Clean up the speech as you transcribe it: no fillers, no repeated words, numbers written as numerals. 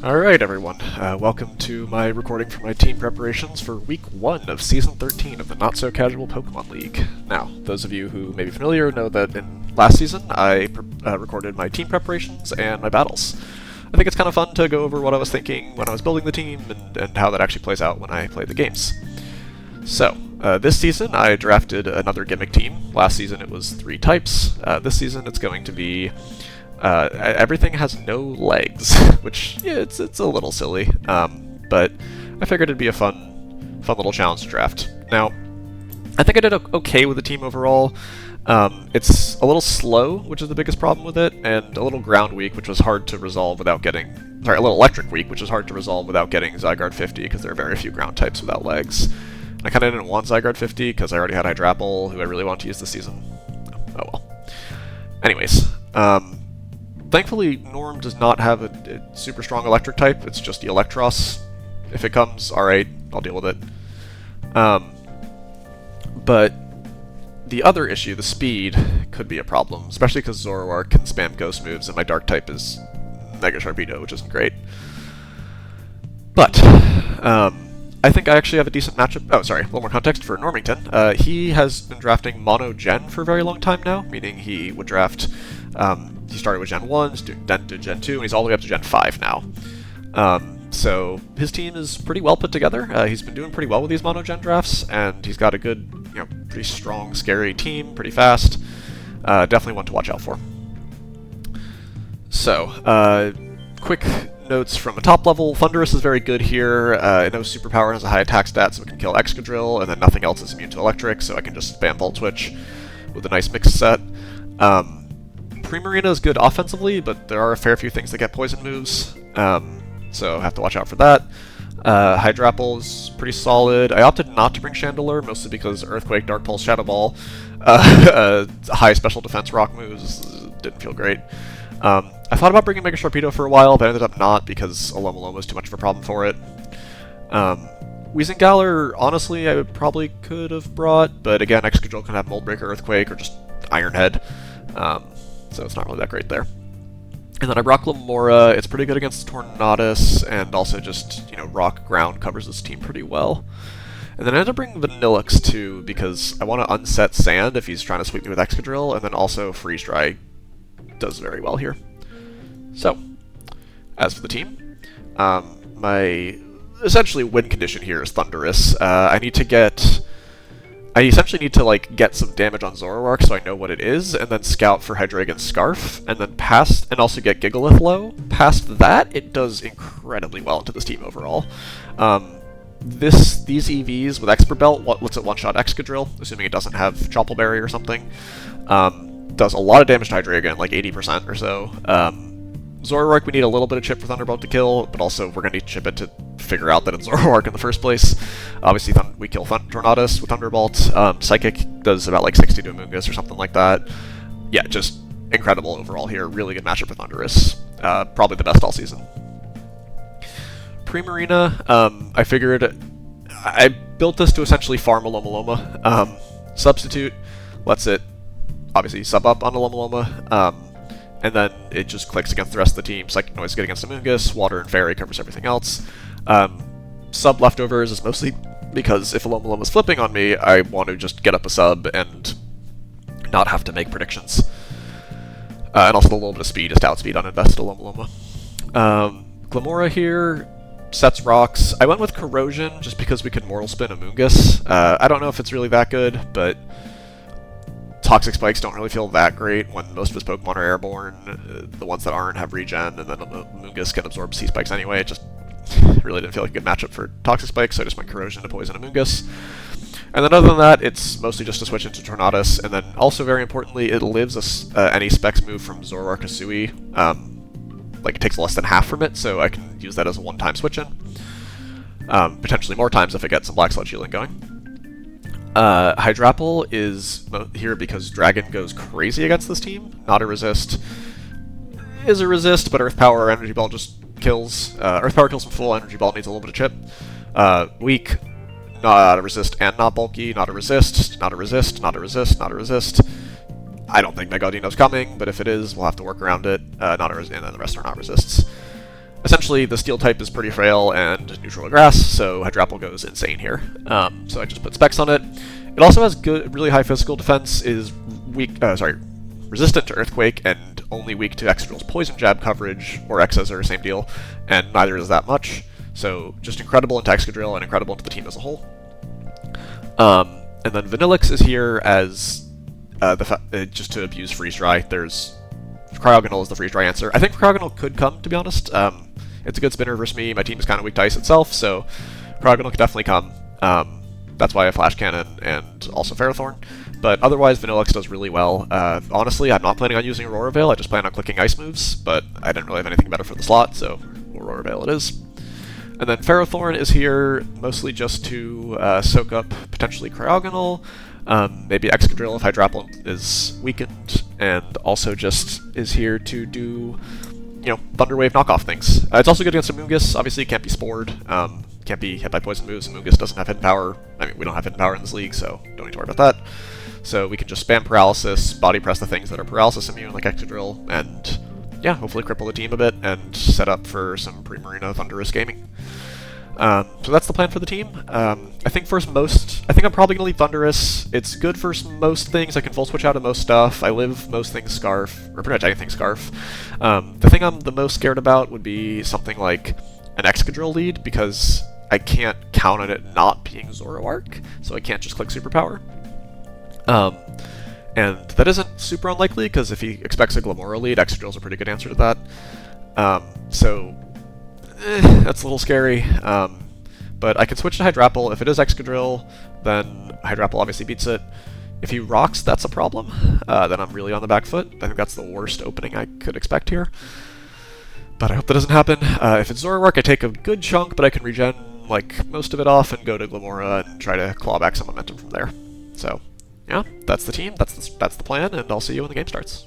Alright everyone, welcome to my recording for my team preparations for week 1 of Season 13 of the Not So Casual Pokemon League. Now, those of you who may be familiar know that in last season I recorded my team preparations and my battles. I think it's kind of fun to go over what I was thinking when I was building the team and how that actually plays out when I play the games. So, this season I drafted another gimmick team. Last season it was 3 types. This season it's going to be everything has no legs, which, yeah, it's a little silly, but I figured it'd be a fun little challenge to draft. Now, I think I did okay with the team overall. It's a little slow, which is the biggest problem with it, and a little ground weak, which was hard to resolve without getting... Sorry, a little electric weak, which is hard to resolve without getting Zygarde 50, because there are very few ground types without legs. And I kind of didn't want Zygarde 50, because I already had Hydrapple, who I really want to use this season. Oh well. Anyways, thankfully, Norm does not have a super strong electric type. It's just the Electros. If it comes, alright, I'll deal with it. But the other issue, the speed, could be a problem, especially because Zoroark can spam ghost moves, and my dark type is Mega Sharpedo, which isn't great. But, I think I actually have a decent matchup. Oh, sorry, a little more context for Normington. He has been drafting Mono Gen for a very long time now, meaning he would draft... he started with Gen 1, then to Gen 2, and he's all the way up to Gen 5 now. So his team is pretty well put together. He's been doing pretty well with these Mono Gen drafts, and he's got a good, pretty strong, scary team, pretty fast. Definitely one to watch out for. So, quick notes from the top level. Thunderous is very good here. It knows Superpower and has a high attack stat, so it can kill Excadrill, and then nothing else is immune to Electric, so I can just spam Volt Switch with a nice mixed set. Primarina is good offensively, but there are a fair few things that get poison moves, so I have to watch out for that. Hydrapple is pretty solid. I opted not to bring Chandelure, mostly because Earthquake, Dark Pulse, Shadow Ball, high special defense rock moves didn't feel great. I thought about bringing Mega Sharpedo for a while, but I ended up not because Alomaloma was too much of a problem for it. Weezingale, honestly, I probably could have brought, but again, Excadrill can have Mold Breaker, Earthquake, or just Iron Head. So it's not really that great there. And then I brought Glimmora. It's pretty good against Tornadus, and also just, Rock Ground covers this team pretty well. And then I ended up bringing Vanillix too, because I want to unset Sand if he's trying to sweep me with Excadrill, and then also Freeze Dry does very well here. So, as for the team, my essentially win condition here is Thunderous. I essentially need to, get some damage on Zoroark so I know what it is, and then scout for Hydreigon's Scarf, and then and also get Gigalith low. Past that, it does incredibly well into this team overall. These EVs with Expert Belt lets it one-shot Excadrill, assuming it doesn't have Chople Berry or something. Does a lot of damage to Hydreigon, like 80% or so. Zoroark, we need a little bit of chip for Thunderbolt to kill, but also we're going to need to chip it to figure out that it's Zoroark in the first place. Obviously, we kill Tornadus with Thunderbolt. Psychic does about 60 to Amoonguss or something like that. Yeah, just incredible overall here. Really good matchup with Thunderous. Probably the best all season. Primarina, I figured... I built this to essentially farm Alomaloma. Substitute lets it, obviously, sub up on Alomaloma. And then it just clicks against the rest of the team. Psychic Noise good against Amoonguss, Water and Fairy covers everything else. Sub leftovers is mostly because if Alomaloma is flipping on me, I want to just get up a sub and not have to make predictions. And also a little bit of speed, just outspeed uninvested Alomaloma. Glimmora here sets rocks. I went with Corrosion just because we could Mortal Spin Amoonguss. I don't know if it's really that good, but Toxic Spikes don't really feel that great when most of his Pokemon are airborne. The ones that aren't have regen, and then Amoonguss can absorb C-Spikes anyway. It just really didn't feel like a good matchup for Toxic Spikes, so I just went Corrosion to poison Amoonguss. And then other than that, it's mostly just to switch into Tornadus, and then also very importantly, it lives any Specs move from Zoroark to Sui. It takes less than half from it, so I can use that as a one-time switch-in. Potentially more times if I get some Black Sludge healing going. Hydrapple is here because Dragon goes crazy against this team. Not a resist. Is a resist, but Earth Power or Energy Ball just kills. Earth Power kills him full, Energy Ball needs a little bit of chip. Weak, not a resist and not bulky, not a resist, not a resist, not a resist, not a resist. I don't think Megaudino's coming, but if it is, we'll have to work around it. And then the rest are not resists. essentially the steel type is pretty frail and neutral to grass, so Hydrapple goes insane here. So I just put specs on it. It also has good, really high physical defense, is resistant to Earthquake, and only weak to Excadrill's Poison Jab coverage, or Excessor, same deal, and neither is that much. So just incredible into Excadrill and incredible into the team as a whole. And then Vanillix is here as just to abuse Freeze Dry. There's Cryogonal is the Freeze Dry answer. I think Cryogonal could come, to be honest. It's a good spinner versus me. My team is kind of weak to Ice itself, so Cryogonal could definitely come. That's why I Flash Cannon and also Ferrothorn. But otherwise, Vanillix does really well. Honestly, I'm not planning on using Aurora Veil. I just plan on clicking Ice moves, but I didn't really have anything better for the slot, so Aurora Veil it is. And then Ferrothorn is here mostly just to soak up potentially Cryogonal, maybe Excadrill if Hydrapple is weakened, and also just is here to do, Thunder Wave knockoff things. It's also good against Amoonguss. Obviously, it can't be spored, can't be hit by poison moves. Amoonguss doesn't have hidden power. I mean, we don't have hidden power in this league, so don't need to worry about that. So we can just spam Paralysis, body press the things that are Paralysis immune, like Excadrill, and yeah, hopefully cripple the team a bit and set up for some pre-Marina Thunderous gaming. So that's the plan for the team. I think I'm probably going to leave Thunderous. It's good for most things. I can full switch out of most stuff. I live most things Scarf, or pretty much anything Scarf. The thing I'm the most scared about would be something like an Excadrill lead, because I can't count on it not being Zoroark, so I can't just click Superpower. And that isn't super unlikely, because if he expects a Glimmora lead, Excadrill's a pretty good answer to that. That's a little scary. But I can switch to Hydrapple. If it is Excadrill, then Hydrapple obviously beats it. If he rocks, that's a problem. Then I'm really on the back foot. I think that's the worst opening I could expect here. But I hope that doesn't happen. If it's Zoroark, I take a good chunk, but I can regen most of it off and go to Glimmora and try to claw back some momentum from there. So, yeah, that's the team, that's the plan, and I'll see you when the game starts.